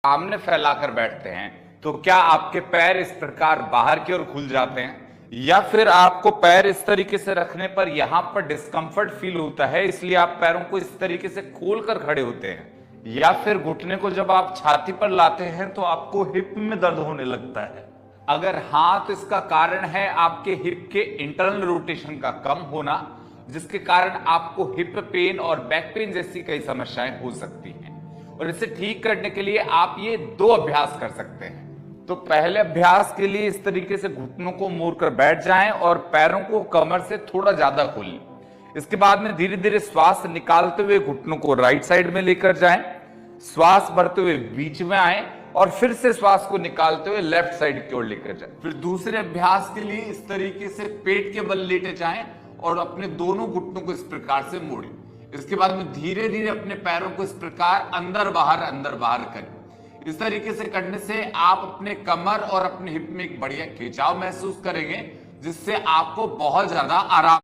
सामने फैलाकर बैठते हैं तो क्या आपके पैर इस प्रकार बाहर की ओर खुल जाते हैं, या फिर आपको पैर इस तरीके से रखने पर यहां पर डिस्कंफर्ट फील होता है इसलिए आप पैरों को इस तरीके से खोलकर खड़े होते हैं, या फिर घुटने को जब आप छाती पर लाते हैं तो आपको हिप में दर्द होने लगता है? अगर हां तो इसका कारण है आपके हिप के इंटरनल रोटेशन का कम होना, जिसके कारण आपको हिप पेन और बैक पेन जैसी कई समस्याएं हो सकती हैं। और इसे ठीक करने के लिए आप ये 2 अभ्यास कर सकते हैं। तो पहले अभ्यास के लिए इस तरीके से घुटनों को मोड़कर बैठ जाएं और पैरों को कमर से थोड़ा ज्यादा खोलें। इसके बाद में धीरे धीरे श्वास निकालते हुए घुटनों को राइट साइड में लेकर जाएं, श्वास भरते हुए बीच में आए और फिर से श्वास को निकालते हुए लेफ्ट साइड की ओर लेकर जाएं। फिर दूसरे अभ्यास के लिए इस तरीके से पेट के बल लेटे जाएं और अपने दोनों घुटनों को इस प्रकार से मोड़ें। इसके बाद में धीरे धीरे अपने पैरों को इस प्रकार अंदर बाहर करें। इस तरीके से करने से आप अपने कमर और अपने हिप में एक बढ़िया खिंचाव महसूस करेंगे, जिससे आपको बहुत ज्यादा आराम